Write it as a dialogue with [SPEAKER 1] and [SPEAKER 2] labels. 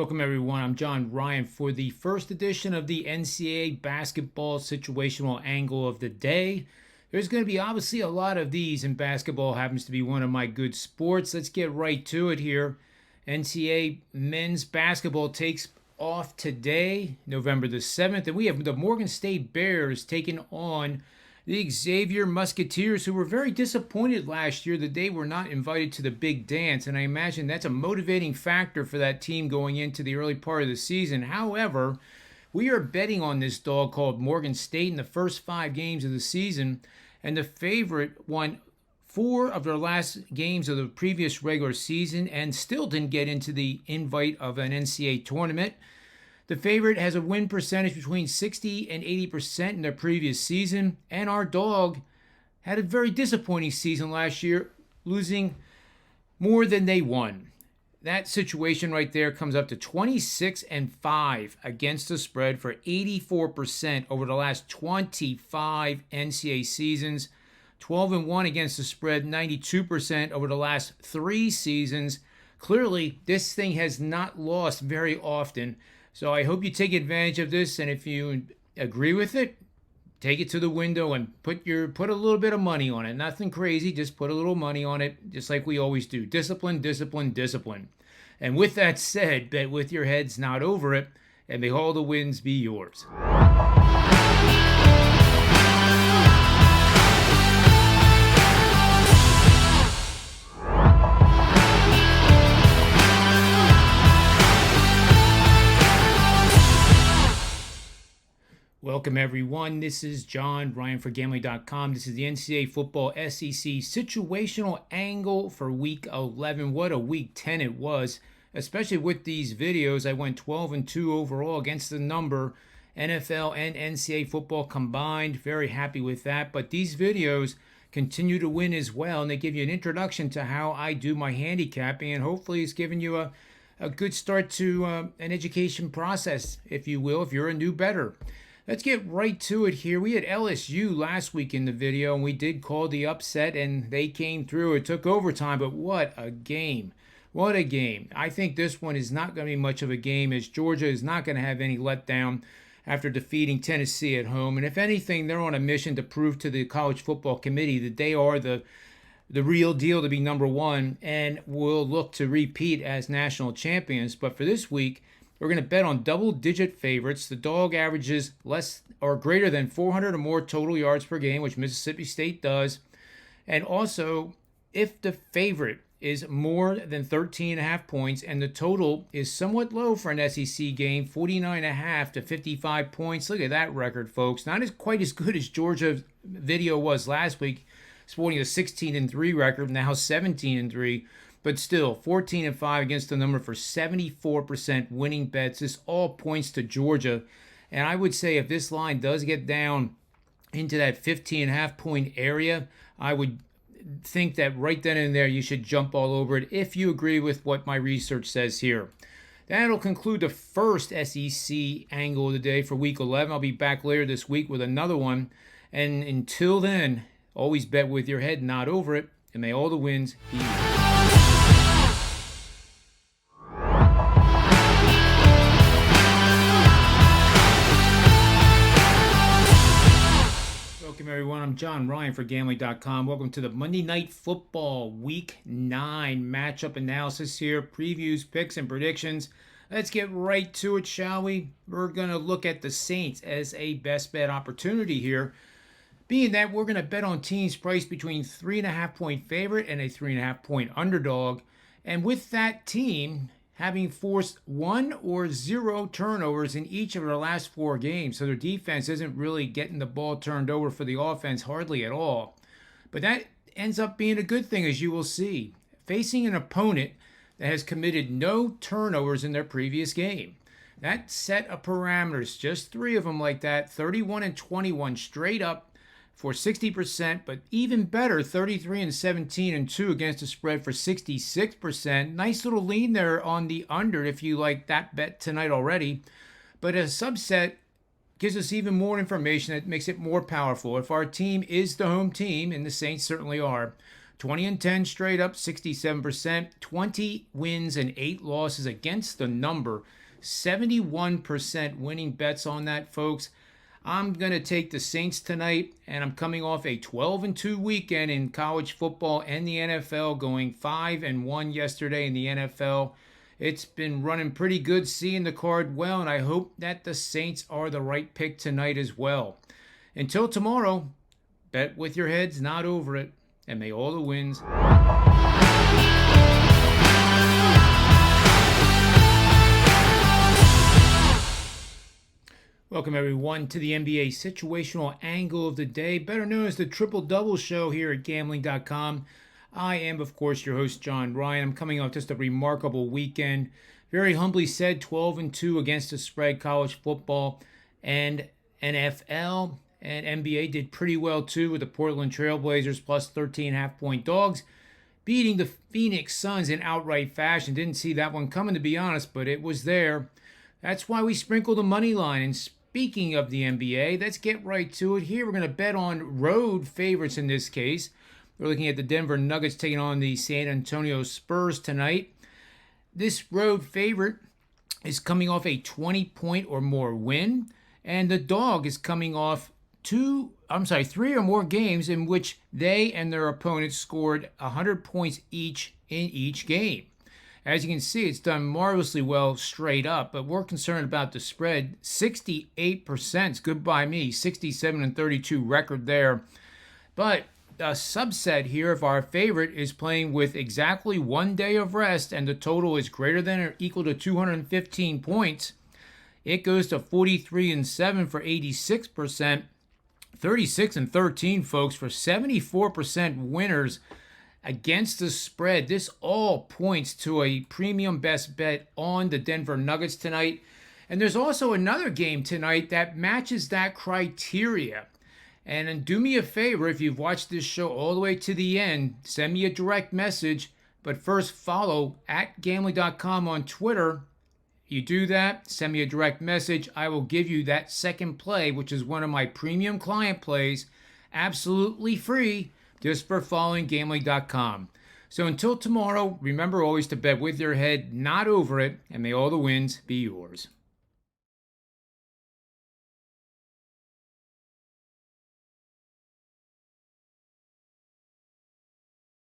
[SPEAKER 1] Welcome, everyone. I'm John Ryan for the first edition of the NCAA basketball situational angle of the day. There's going to be obviously a lot of these, and basketball happens to be one of my good sports. Let's get right to it here. NCAA men's basketball takes off today, November the 7th, and we have the Morgan State Bears taking on the Xavier Musketeers, who were very disappointed last year that they were not invited to the big dance, and I imagine that's a motivating factor for that team going into the early part of the season. However, we are betting on this dog called Morgan State in the first 5 games of the season, and the favorite won 4 of their last games of the previous regular season and still didn't get into the invite of an NCAA tournament. The favorite has a win percentage between 60 and 80% in their previous season, and our dog had a very disappointing season last year, losing more than they won. That situation right there comes up to 26-5 against the spread for 84% over the last 25 NCAA seasons, 12-1 against the spread, 92% over the last 3 seasons. Clearly, this thing has not lost very often. So I hope you take advantage of this, and if you agree with it, take it to the window and put a little bit of money on it. Nothing crazy, just put a little money on it, just like we always do. Discipline, discipline, discipline. And with that said, bet with your heads not over it, and may all the wins be yours. Welcome, everyone. This is John Ryan for Gambling.com. This is the NCAA Football SEC situational angle for Week 11. What a Week 10 it was, especially with these videos. I went 12-2 overall against the number, NFL and NCAA football combined. Very happy with that. But these videos continue to win as well, and they give you an introduction to how I do my handicapping, and hopefully it's giving you a good start to an education process, if you will, if you're a new bettor. Let's get right to it here. We had LSU last week in the video, and we did call the upset, and they came through. It took overtime, but what a game. What a game. I think this one is not going to be much of a game, as Georgia is not going to have any letdown after defeating Tennessee at home. And if anything, they're on a mission to prove to the College Football Committee that they are the real deal to be number one, and will look to repeat as national champions. But for this week, we're going to bet on double-digit favorites. The dog averages less or greater than 400 or more total yards per game, which Mississippi State does. And also, if the favorite is more than 13.5 points and the total is somewhat low for an SEC game, 49.5 to 55 points. Look at that record, folks. Not quite as good as Georgia's video was last week, sporting a 16-3 record, now 17-3. But still, 14-5 against the number for 74% winning bets. This all points to Georgia. And I would say if this line does get down into that 15.5 point area, I would think that right then and there you should jump all over it if you agree with what my research says here. That'll conclude the first SEC angle of the day for Week 11. I'll be back later this week with another one. And until then, always bet with your head not over it, and may all the wins be yours. Welcome, everyone. I'm John Ryan for Gambling.com. Welcome to the Monday Night Football Week 9 matchup analysis here. Previews, picks, and predictions. Let's get right to it, shall we? We're going to look at the Saints as a best bet opportunity here, being that we're going to bet on teams priced between 3.5 point favorite and a 3.5 point underdog. And with that team having forced 1 or 0 turnovers in each of their last 4 games. So their defense isn't really getting the ball turned over for the offense hardly at all. But that ends up being a good thing, as you will see. Facing an opponent that has committed no turnovers in their previous game. That set of parameters, just 3 of them like that, 31-21 straight up for 60%, but even better, 33-17-2 against the spread for 66%. Nice little lean there on the under if you like that bet tonight already. But a subset gives us even more information that makes it more powerful. If our team is the home team, and the Saints certainly are, 20-10 straight up, 67%, 20 wins and 8 losses against the number, 71% winning bets on that, folks. I'm going to take the Saints tonight, and I'm coming off a 12-2 weekend in college football and the NFL, going 5-1 yesterday in the NFL. It's been running pretty good, seeing the card well, and I hope that the Saints are the right pick tonight as well. Until tomorrow, bet with your heads, not over it, and may all the wins. Welcome, everyone, to the NBA situational angle of the day, better known as the Triple Double Show here at gambling.com. I am, of course, your host, John Ryan. I'm coming off just a remarkable weekend. Very humbly said, 12-2 against the spread, college football and NFL. And NBA did pretty well, too, with the Portland Trailblazers plus 13.5-point dogs, beating the Phoenix Suns in outright fashion. Didn't see that one coming, to be honest, but it was there. That's why we sprinkled the money line. And speaking of the NBA, let's get right to it here. We're going to bet on road favorites in this case. We're looking at the Denver Nuggets taking on the San Antonio Spurs tonight. This road favorite is coming off a 20-point or more win, and the dog is coming off 3 or more games in which they and their opponents scored 100 points each in each game. As you can see, it's done marvelously well straight up, but we're concerned about the spread. 68% is good by me, 67-32 record there. But a subset here of our favorite is playing with exactly 1 day of rest, and the total is greater than or equal to 215 points. It goes to 43-7 for 86%, 36-13, folks, for 74% winners against the spread. This all points to a premium best bet on the Denver Nuggets tonight. And there's also another game tonight that matches that criteria. And then do me a favor, if you've watched this show all the way to the end, send me a direct message. But first, follow at gambling.com on Twitter. You do that, send me a direct message. I will give you that second play, which is one of my premium client plays, absolutely free, just for following gambling.com. So until tomorrow, remember always to bet with your head, not over it, and may all the wins be yours.